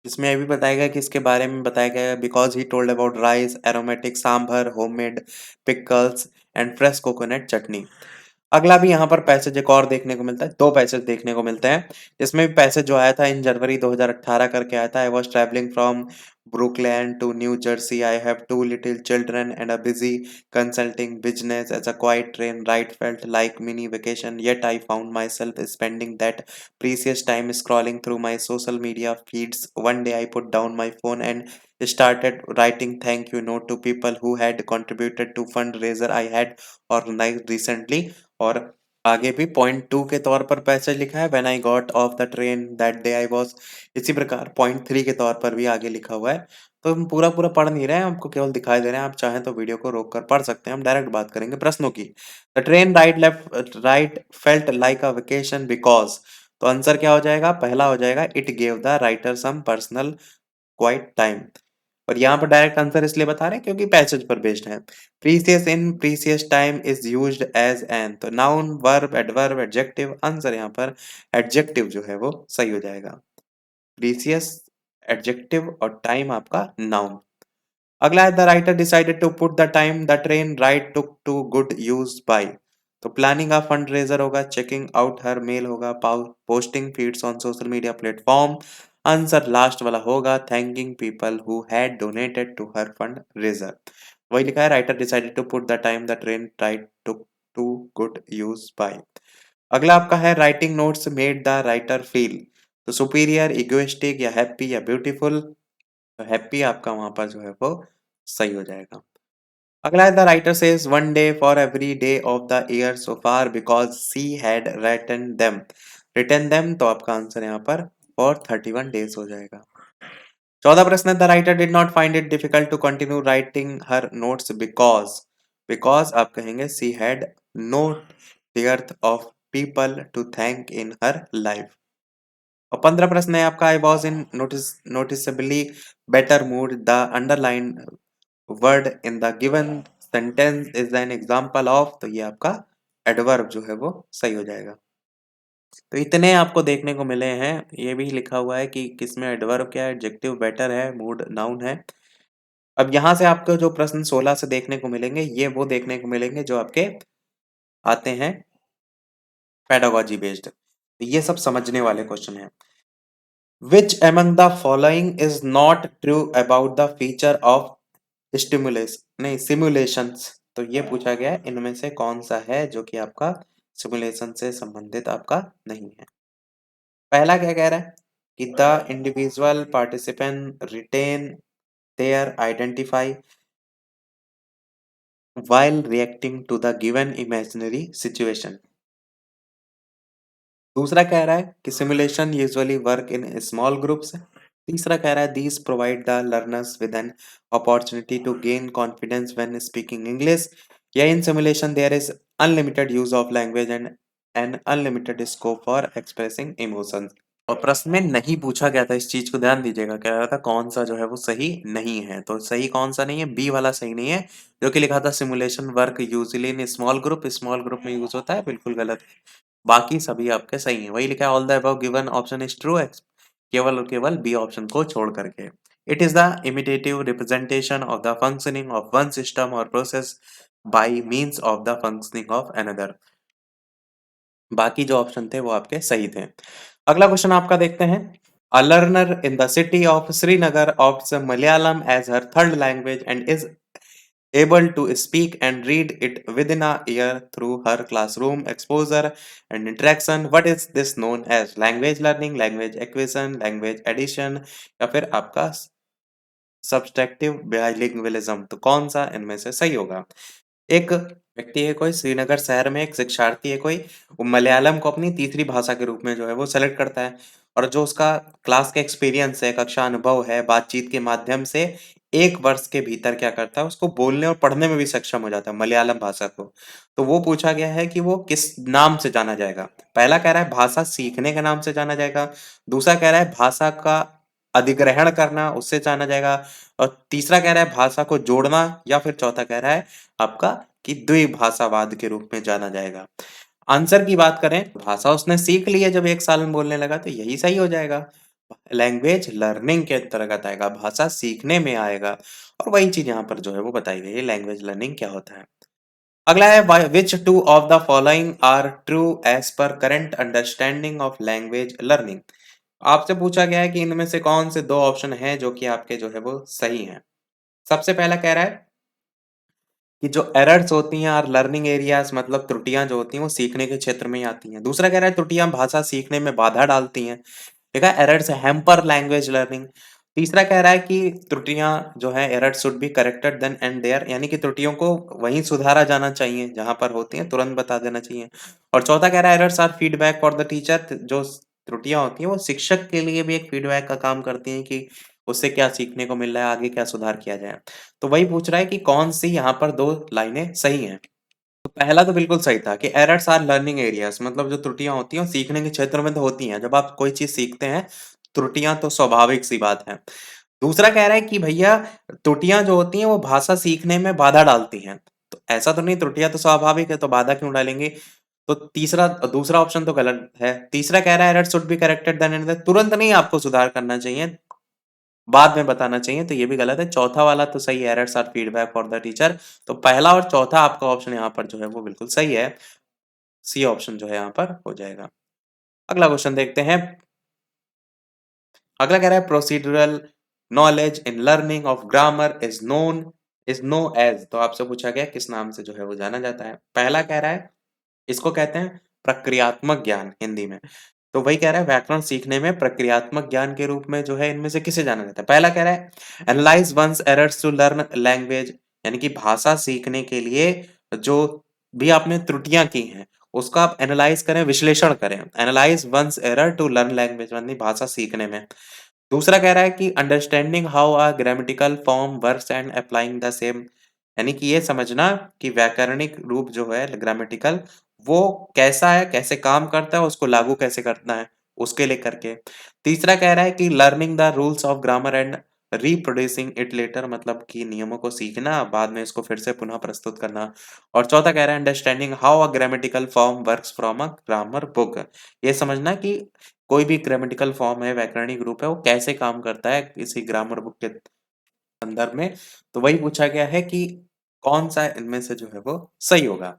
इसमें ये भी बताया गया कि इसके बारे में बताया गया है because he told about rice, aromatic sambar, homemade pickles and fresh coconut chutney. अगला भी यहाँ पर पैसेज एक और देखने को मिलता है, 2 पैसेज देखने को मिलते हैं। इसमें भी पैसेज जो आया था इन जनवरी 2018 करके आया था। I was travelling from Brooklyn to New Jersey. I have 2 little children and a busy consulting business as a quiet train ride felt like mini vacation, yet I found myself spending that precious time scrolling through my social media feeds. One day I put down my phone and started writing thank you note to people who had contributed to fundraiser I had organized recently। और आगे भी point 2 के तौर पर passage लिखा है when I got off the train that day I was. इसी प्रकार पॉइंट 3 के तौर पर भी आगे लिखा हुआ है। तो हम पूरा-पूरा पढ़ नहीं रहे हैं, आपको केवल दिखाई दे रहे हैं, आप चाहें तो वीडियो को रोक कर पढ़ सकते हैं, हम डायरेक्ट बात करेंगे प्रश्नों की। The train ride felt like a vacation because, तो आंसर क्या हो जाएगा? पहला हो जाएगा it gave the writer some personal quiet time. और यहाँ पर डायरेक्ट आंसर इसलिए बता रहे हैं क्योंकि पैसेज पर बेस्ड है। Precious in precious time is used as an, तो noun, verb, adverb, adjective. Answer यहाँ पर एडजेक्टिव जो है वो सही हो जाएगा। प्रीसियस एडजेक्टिव और टाइम आपका नाउन। अगला है the writer decided to put the time the train ride took to good use by, तो प्लानिंग अ फंड रेजर होगा, चेकिंग आउट हर मेल होगा, posting feeds on social media platform. Answer last वाला होगा, thanking people who had donated to her fundraiser. वही लिखा है writer decided to put the time the train ride took to good use by. अगला आपका है writing notes made the writer feel, तो superior, egoistic या happy या beautiful. तो हैप्पी आपका वहां पर जो है वो सही हो जाएगा। अगला है the writer says one day for every day of the year so far because she had written them, तो आपका आंसर यहाँ पर फॉर 31 डेज हो जाएगा। 14 प्रश्न है the writer did not find it difficult to continue writing her notes because, because आप कहेंगे she had no dearth of people to thank in her life. और 15 प्रश्न है आपका I was in noticeably better mood, the underline word in the given sentence is an example of, तो ये आपका adverb जो है वो सही हो जाएगा। तो इतने आपको देखने को मिले हैं, ये भी लिखा हुआ है कि किसमें एडवर्ब क्या है, एडजेक्टिव बेटर है, मूड नाउन है। अब यहाँ से आपको जो प्रश्न 16 से देखने को मिलेंगे, ये वो देखने को मिलेंगे जो आपके आते हैं पेडागोजी बेस्ड। तो ये सब समझने वाले क्वेश्चन हैं। Which among the following is not true about the feature of stimulus नहीं simulations? तो ये पूछा गया है, इनमें से कौन सा है जो कि आपका सिमुलेशन से संबंधित आपका नहीं है। पहला क्या कह रहा है कि the individual participant retain their identify while reacting to the given imaginary situation। दूसरा कह रहा है कि simulation usually work in small groups. तीसरा कह रहा है these provide the learners with an opportunity to gain confidence when speaking English. या in simulation there is unlimited use of language and an unlimited scope for expressing emotions. और प्रश्न में नहीं पूछा गया था, इस चीज को ध्यान दीजिएगा, कह रहा था कौन सा जो है वो सही नहीं है। तो सही कौन सा नहीं है, बी वाला सही नहीं है, जो कि लिखा था simulation work usually in small group में यूज होता है, बिल्कुल गलत है। बाकी सभी आपके सही हैं, वही लिखा है all the above given option is true, केवल और केवल बी ऑप्शन को छोड़ करके। It is the imitative representation of the functioning of one system और process by means of the functioning of another. बाकी जो ऑप्शन थे वो आपके सही थे। अगला क्वेश्चन आपका देखते हैं। A learner in the city of Srinagar opts Malayalam as her third language and is able to speak and read it within a year through her classroom exposure and interaction. What is this known as? Language learning, language acquisition, language addition या फिर आपका subtractive bilingualism. तो कौन सा इनमें से सही होगा? एक व्यक्ति है कोई, श्रीनगर शहर में एक शिक्षार्थी है कोई, वो मलयालम को अपनी तीसरी भाषा के रूप में जो है वो सेलेक्ट करता है। और जो उसका क्लास का एक्सपीरियंस है, कक्षा अनुभव है, बातचीत के माध्यम से 1 वर्ष के भीतर क्या करता है, उसको बोलने और पढ़ने में भी सक्षम हो जाता है मलयालम भाषा को। तो वो पूछा गया है कि वो किस नाम से जाना जाएगा? पहला कह रहा है भाषा सीखने के नाम से जाना जाएगा, दूसरा कह रहा है भाषा का अधिग्रहण करना, उससे जाना जाएगा, और तीसरा कह रहा है भाषा को जोड़ना, या फिर चौथा कह रहा है आपका कि द्विभाषावाद के रूप में जाना जाएगा। आंसर की बात करें, भाषा उसने सीख ली है जब 1 साल में बोलने लगा, तो यही सही हो जाएगा। लैंग्वेज लर्निंग के अंतर्गत आएगा, भाषा सीखने में आएगा, और वही चीज़ यहाँ पर जो है वो बताई गई है, लैंग्वेज लर्निंग क्या होता है। अगला है which two of the following are true as per current understanding of language learning। आपसे पूछा गया है कि इनमें से कौन से 2 ऑप्शन हैं जो कि आपके जो है वो सही हैं। सबसे पहला कह रहा है कि जो एरर्स होती हैं और लर्निंग एरियाज मतलब त्रुटियां जो होती हैं वो सीखने के क्षेत्र में ही आती हैं। दूसरा कह रहा है त्रुटियां भाषा सीखने में बाधा डालती हैं। देखा, एरर्स हैम्पर लैंग्वेज लर्निंग। तीसरा कह रहा है कि त्रुटियां जो है errors should be corrected then and there, यानी कि त्रुटियों को वहीं सुधारा जाना चाहिए जहां पर होती हैं, तुरंत बता देना चाहिए। और चौथा कह रहा है errors are feedback for the teacher. जो त्रुटियां होती हैं वो शिक्षक के लिए भी एक फीडबैक का काम करती हैं कि उससे क्या सीखने को मिल रहा है, आगे क्या सुधार किया जाए। तो वही पूछ रहा है कि कौन सी यहाँ पर 2 लाइनें सही हैं। तो पहला तो बिल्कुल सही था कि एरर्स आर लर्निंग एरियाज, मतलब जो त्रुटियां होती हैं वो सीखने के क्षेत्र में तो होती हैं। जब आप कोई चीज़ सीखते हैं, त्रुटियां तो स्वाभाविक सी बात है। दूसरा कह रहा है कि भैया त्रुटियां जो होती हैं वो भाषा सीखने में बाधा डालती हैं। तो ऐसा तो नहीं, त्रुटियां तो स्वाभाविक है, तो बाधा क्यों डालेंगे? तो दूसरा ऑप्शन तो गलत है। तीसरा कह रहा है error should be corrected then and there, तुरंत नहीं आपको सुधार करना चाहिए, बाद में बताना चाहिए, तो ये भी गलत है। चौथा वाला तो सही है, errors are feedback for the teacher. तो पहला और चौथा आपका ऑप्शन यहाँ पर जो है वो बिल्कुल सही है। सी ऑप्शन जो है यहाँ पर हो जाएगा। अगला क्वेश्चन देखते हैं। अगला कह रहा है procedural knowledge in learning of grammar is known as. तो आपसे पूछा गया किस नाम से जो है वो जाना जाता है। पहला कह रहा है इसको कहते हैं प्रक्रियात्मक ज्ञान हिंदी में। तो वही कह रहा है व्याकरण सीखने में प्रक्रियात्मक ज्ञान के रूप में जो है इनमें से किसे जाना जाता है। पहला कह रहा है analyse one's errors to learn language, यानी कि भाषा सीखने के लिए जो भी आपने त्रुटियां की हैं उसका आप एनालाइज करें, विश्लेषण करें। Analyse one's error to learn language, यानी भाषा सीखने में। दूसरा कह रहा है कि understanding how a grammatical form works and applying the same, यानी कि ये समझना कि व्याकरणिक रूप जो है ग्रामेटिकल वो कैसा है, कैसे काम करता है, उसको लागू कैसे करना है, उसके लिए करके। तीसरा कह रहा है कि learning the rules of grammar and reproducing it later, मतलब कि नियमों को सीखना, बाद में इसको फिर से पुनः प्रस्तुत करना। और चौथा कह रहा है understanding how a grammatical form works from a grammar book, ये समझना कि कोई भी ग्रामेटिकल फॉर्म है, व्याकरणिक रूप है, वो कैसे काम करता है किसी ग्रामर बुक के संदर्भ में, तो वही पूछा गया है कि कौन-सा इनमें से जो है वो सही होगा।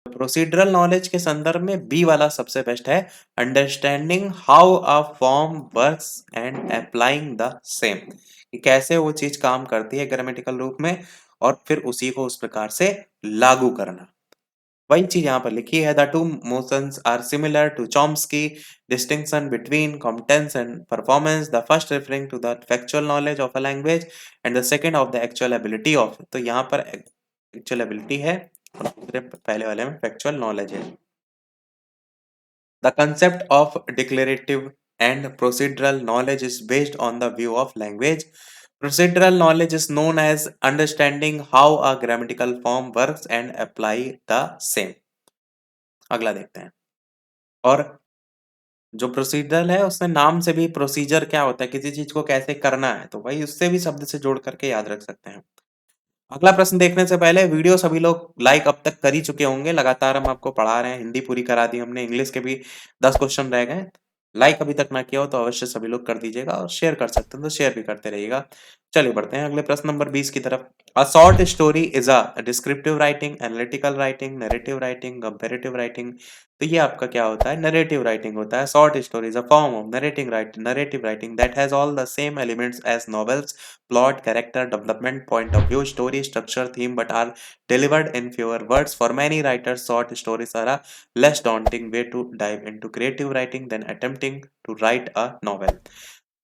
प्रोसीडरल नॉलेज के संदर्भ में बी वाला सबसे बेस्ट है, understanding how a form works and applying the same, कि कैसे वो चीज़ काम करती है ग्रामेटिकल रूप में और फिर उसी को उस प्रकार से लागू करना। वही चीज़ यहाँ पर लिखी है, the two motions are similar to Chomsky distinction between competence and performance, the first referring to the factual knowledge of a language and the second of the actual ability of, तो यहाँ पर एक्चुअल एबिलिटी है और दूसरे पहले वाले में factual knowledge है। The concept of declarative and procedural knowledge is based on the view of language. Procedural knowledge is known as understanding how a grammatical form works and apply the same. अगला देखते हैं। और जो procedural है उसमें नाम से भी प्रोसीजर क्या होता है, किसी चीज को कैसे करना है, तो वही उससे भी शब्द से जोड़ करके याद रख सकते हैं। अगला प्रश्न देखने से पहले वीडियो सभी लोग लाइक अब तक कर ही चुके होंगे, लगातार हम आपको पढ़ा रहे हैं, हिंदी पूरी करा दी हमने, इंग्लिश के भी 10 क्वेश्चन रह गए। लाइक अभी तक ना किया हो तो अवश्य सभी लोग कर दीजिएगा और शेयर कर सकते हैं तो शेयर भी करते रहिएगा। चलिए बढ़ते हैं अगले प्रश्न नंबर 20 की तरफ। A short story is a descriptive writing, analytical writing, narrative writing, comparative writing, तो ये आपका क्या होता है, नैरेटिव राइटिंग होता है। Short story is a form of narrative writing that has all the same elements as novels, plot, character development, point of view, story structure, theme, but are delivered in fewer words. For many writers, short stories are a less daunting way to dive into creative writing than attempting to write a novel.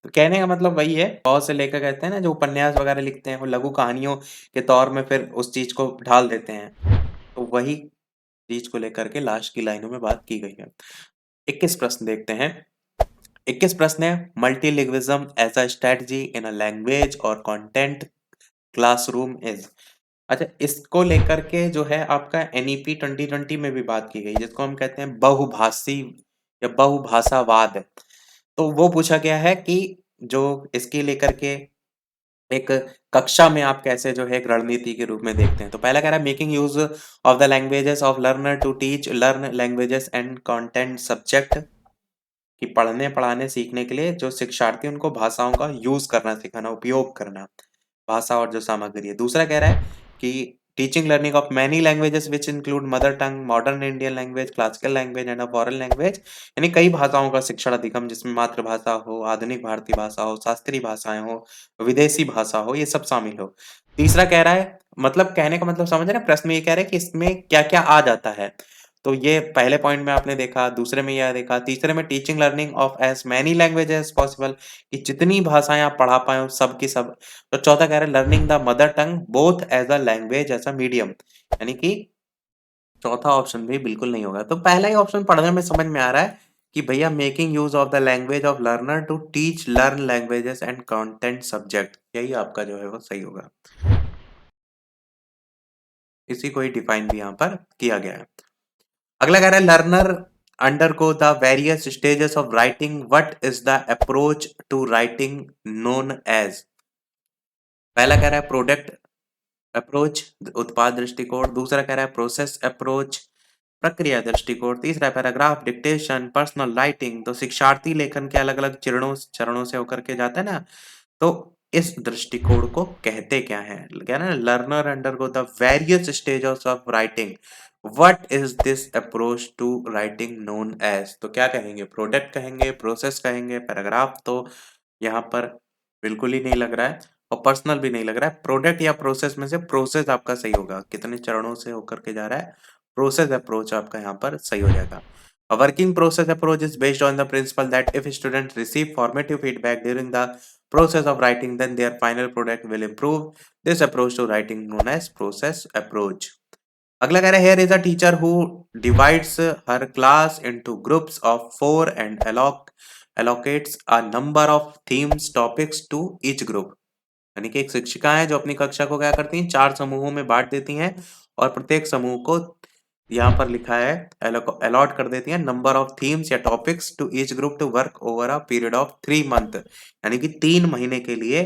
तो कहने का मतलब वही है, बहुत से लेखक कहते हैं ना जो उपन्यास वगैरह लिखते हैं वो लघु कहानियों के तौर में फिर उस चीज को ढाल देते हैं, तो वही चीज को लेकर के लास्ट की लाइनों में बात की गई है। 21 प्रश्न देखते हैं। 21 प्रश्न है, multilingualism as a strategy in a language और कंटेंट क्लासरूम इज। अच्छा, इसको लेकर के जो है आपका एनईपी 2020 में भी बात की गई, जिसको हम कहते हैं बहुभाषी या बहुभाषावाद। तो वो पूछा गया है कि जो इसके लेकर के एक कक्षा में आप कैसे जो है एक रणनीति के रूप में देखते हैं। तो पहला कह रहा है making use of the languages of learner to teach learn languages and content subject, कि पढ़ने पढ़ाने सीखने के लिए जो शिक्षार्थी उनको भाषाओं का यूज करना सिखाना, उपयोग करना, भाषा और जो सामग्री है। दूसरा कह रहा है कि teaching learning of many languages which include mother tongue, modern Indian language, classical language and a foreign language, यानी कई भाषाओं का शिक्षण अधिगम जिसमें मातृभाषा हो, आधुनिक भारतीय भाषा हो, शास्त्रीय भाषाएं हो, विदेशी भाषा हो, ये सब शामिल हो। तीसरा कह रहा है, मतलब कहने का मतलब समझ रहे हैं, प्रश्न में ये कह रहे हैं कि इसमें क्या-क्या आ जाता है। तो ये पहले पॉइंट में आपने देखा, दूसरे में यह देखा, तीसरे में teaching learning of as many language as possible, कि जितनी भाषाएँ आप पढ़ा पाएँ सब की सब। तो चौथा कह रहा है learning the mother tongue both as a language as a medium, यानी कि चौथा ऑप्शन भी बिल्कुल नहीं होगा। तो पहला ही ऑप्शन पढ़ने में समझ में आ रहा है कि भैया making use of the language of learner to teach learn languages and content subject, यही आपका जो है वो सही होगा। इसी को ही डिफाइन भी यहाँ पर किया गया है। अगला कह रहा है learner undergo the various stages of writing, what is the approach to writing known as। पहला कह रहा है प्रोडक्ट अप्रोच, उत्पाद दृष्टिकोण। दूसरा कह रहा है प्रोसेस अप्रोच, प्रक्रिया दृष्टिकोण। तीसरा पैराग्राफ डिक्टेशन, पर्सनल राइटिंग। तो शिक्षार्थी लेखन के अलग अलग चरणों चरणों से होकर के जाता है ना, तो इस दृष्टिकोण को कहते क्या है, क्या ना, learner undergo the various stages of writing, what is this approach to writing known as. तो क्या कहेंगे, प्रोडक्ट कहेंगे, प्रोसेस कहेंगे, पैराग्राफ तो यहाँ पर बिल्कुल ही नहीं लग रहा है और पर्सनल भी नहीं लग रहा है। प्रोडक्ट या प्रोसेस में से प्रोसेस आपका सही होगा, कितने चरणों से होकर के जा रहा है, प्रोसेस अप्रोच आपका यहाँ पर सही हो जाएगा। A working process approach is based on the principle that if students receive formative feedback during the process of writing, then their final product will improve. This approach to writing known as process approach. अगला कह रहा है here is a teacher who divides her class into groups of 4 and allocates a number of themes topics to each group। यानी कि एक शिक्षिका है जो अपनी कक्षा को क्या करती हैं, 4 समूहों में बांट देती हैं और प्रत्येक समूह को यहाँ पर लिखा है अलॉट कर देती है नंबर ऑफ थीम्स या topics to each group to work over a period of 3 month, यानी कि 3 महीने के लिए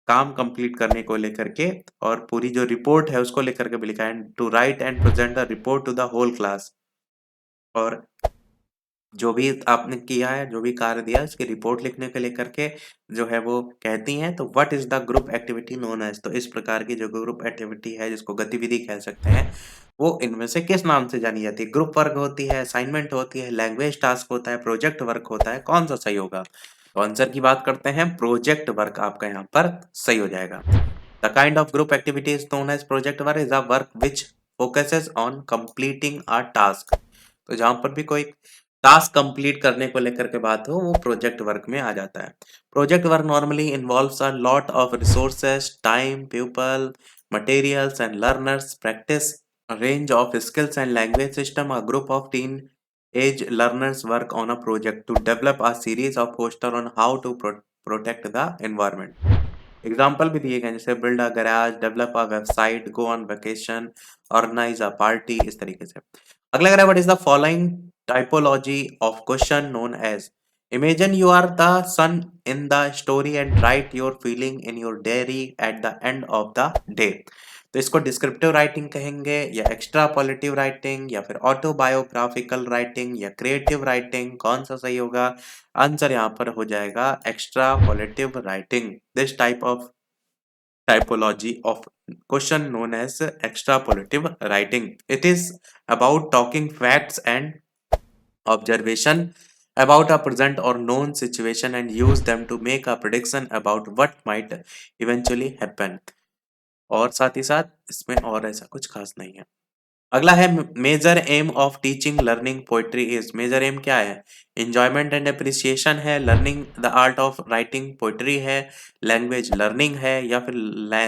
काम कंप्लीट करने को लेकर के, और पूरी जो रिपोर्ट है उसको लेकर के भी लिखा है to write and present the report to the whole class. और जो भी आपने किया है, जो भी कार्य दिया है, उसकी रिपोर्ट लिखने को लेकर के जो है वो कहती हैं, तो what is the group activity known as, तो इस प्रकार की जो ग्रुप एक्टिविटी है, जिसको गतिविधि कह सकते हैं, वो इनमें से किस नाम से जानी जाती है? ग्रुप वर्क होती है, असाइनमेंट होती है, लैंग्वेज टास्क होता है, प्रोजेक्ट वर्क होता है, कौन-सा सही होगा? तो आंसर की बात करते हैं, प्रोजेक्ट वर्क आपका यहाँ पर सही हो जाएगा। The kind of group activity is known as project work is a work which focuses on completing a task. तो जहाँ पर भी कोई टास्क कंप्लीट करने को लेकर के बात हो, वो प्रोजेक्ट वर्क में आ जाता है। Project work normally involves a lot of resources, time, people, materials and learners practice a range of skills and language system. A group of teenage learners work on a project to develop a series of poster on how to protect the environment. Example भी दिए गए हैं, जैसे build a garage, develop a website, go on vacation, organise a party, इस तरीके से। अगला कह रहा है what is the following typology of question known as. Imagine you are the son in the story and write your feeling in your diary at the end of the day. तो इसको descriptive writing कहेंगे, या एक्स्ट्रापोलेटिव writing, या फिर autobiographical writing, या creative writing, कौन सा सही होगा? आंसर यहाँ पर हो जाएगा extrapolative writing. This type of typology of question known as extrapolative writing. It is about talking facts and observation about a present or known situation and use them to make a prediction about what might eventually happen. और साथ ही साथ इसमें और ऐसा कुछ खास नहीं है। अगला है major aim of teaching learning poetry is. Major aim क्या है? एंजॉयमेंट एंड अप्रिसिएशन है, learning the art of writing poetry है, लैंग्वेज लर्निंग है, या फिर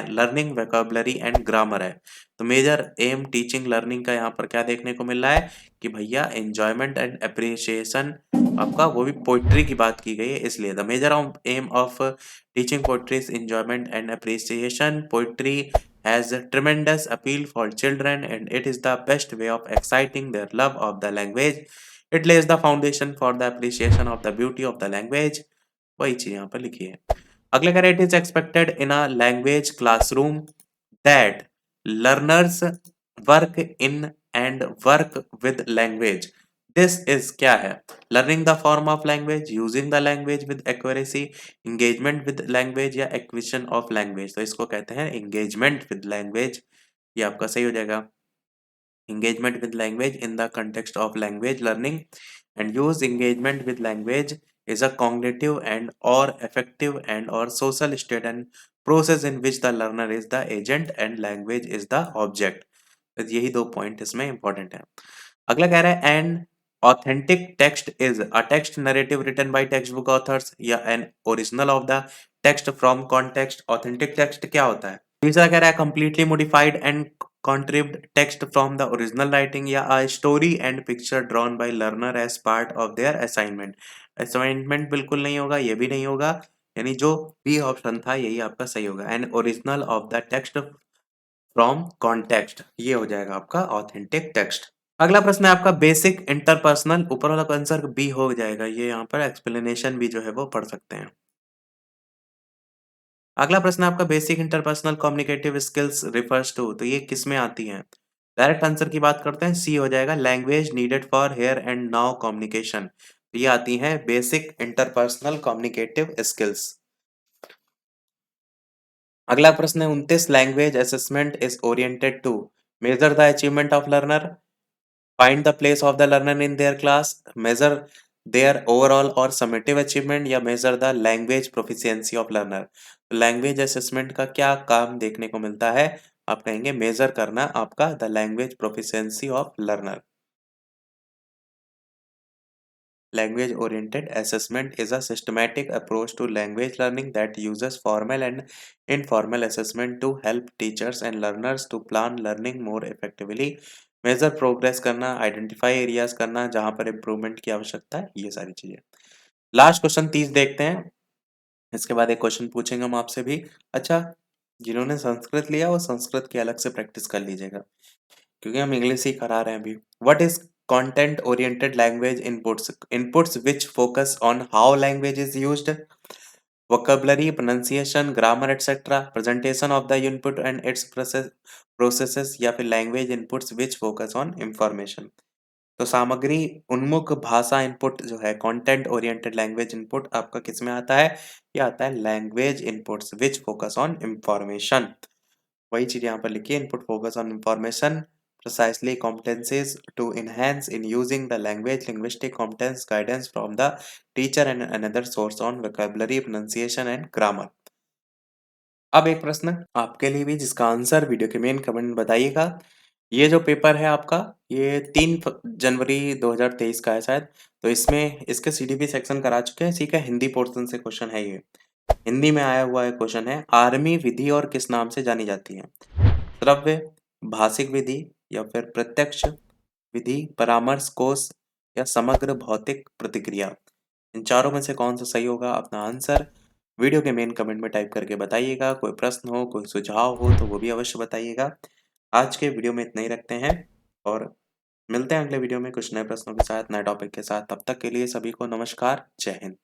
लर्निंग वोकैबुलरी एंड ग्रामर है। तो मेजर एम टीचिंग लर्निंग का यहाँ पर क्या देखने को मिल रहा है कि भैया एंजॉयमेंट एंड अप्रिसिएशन आपका, वो भी पोएट्री की बात की गई है, इसलिए the major aim of teaching poetry is enjoyment and appreciation. Poetry has a tremendous appeal for children and it is the best way of exciting their love of the language. It lays the foundation for the appreciation of the beauty of the language. वही चीज यहाँ पर लिखी है। अगला कह रहे it is expected in a language classroom that learners work in and work with language. This is क्या है? Learning the form of language, using the language with accuracy, engagement with language, या acquisition of language। तो इसको कहते हैं engagement with language। ये आपका सही हो जाएगा। engagement with language in the context of language learning and use engagement with language is a cognitive and or affective and or social state and process in which the learner is the agent and language is the object। तो यही दो point इसमें important है। अगला कह रहा है an authentic text is a text narrative written by text book authors या an original of the text from context. Authentic text क्या होता है? तीसरा कह रहा है completely modified and contrived text from the original writing या a story and picture drawn by learner as part of their assignment। assignment बिल्कुल नहीं होगा, ये भी नहीं होगा, यानी जो बी ऑप्शन था यही आपका सही होगा। And original of the text from context, ये हो जाएगा आपका ऑथेंटिक टेक्स्ट। अगला प्रश्न है आपका बेसिक इंटरपर्सनल, ऊपर वाला आंसर बी हो जाएगा, ये यहाँ पर एक्सप्लेनेशन भी जो है वो पढ़ सकते हैं। अगला प्रश्न आपका basic interpersonal communicative skills refers to, तो ये किस में आती हैं? डायरेक्ट आंसर की बात करते हैं, सी हो जाएगा language needed for here and now communication. ये आती हैं बेसिक इंटरपर्सनल कम्युनिकेटिव स्किल्स। अगला प्रश्न है 29, language assessment is oriented to measure the achievement of learner, find the place of the learner in their class, measure their overall और summative achievement, या measure the language proficiency of learner. Language assessment का क्या काम देखने को मिलता है? आप कहेंगे मेजर करना आपका the language proficiency of learner. Language oriented assessment is a systematic approach to language learning that uses formal and informal assessment to help teachers and learners to plan learning more effectively, measure progress करना, identify areas करना जहाँ पर improvement की आवश्यकता है, ये सारी चीजें। लास्ट क्वेश्चन 30 देखते हैं, इसके बाद एक क्वेश्चन पूछेंगे हम आपसे भी। अच्छा, जिन्होंने संस्कृत लिया वो संस्कृत की अलग से प्रैक्टिस कर लीजिएगा, क्योंकि हम इंग्लिश ही करा रहे हैं अभी। What is content oriented language inputs? Inputs which focus on how language is used, vocabulary, pronunciation, grammar, etc. presentation of the input and its processes, या फिर language inputs which focus on information। तो सामग्री उन्मुख भाषा input जो है content oriented language input आपका किसमें आता है? ये आता है language inputs which focus on information. वही चीज़ यहाँ पर लिखी है input focus on information precisely competencies to enhance in using the language linguistic competence guidance from the teacher and another source on vocabulary pronunciation and grammar। अब एक प्रश्न आपके लिए भी जिसका आंसर वीडियो के मेन कमेंट में बताइएगा। ये जो पेपर है आपका ये 3 जनवरी 2023 का है शायद। तो इसमें इसके सीडीपी सेक्शन करा चुके हैं। ठीक है, हिंदी पोर्शन से क्वेश्चन है ये। हिंदी में आया हुआ है क्वेश्चन है, आर्मी विधि और किस नाम से जानी जाती है? श्रव्य, भाषिक विधि या फिर प्रत्यक्ष विधि, परामर्श कोश या समग्र भौतिक प्रतिक्रिया। इन चारों में से कौन सा सही होगा? अपना आंसर वीडियो के मेन कमेंट में टाइप करके बताइएगा। कोई प्रश्न हो, कोई सुझाव हो तो वो भी अवश्य बताइएगा। आज के वीडियो में इतना ही रखते हैं और मिलते हैं अगले वीडियो में कुछ नए प्रश्नों के साथ, नए टॉपिक के साथ। तब तक के लिए सभी को नमस्कार, जय हिंद।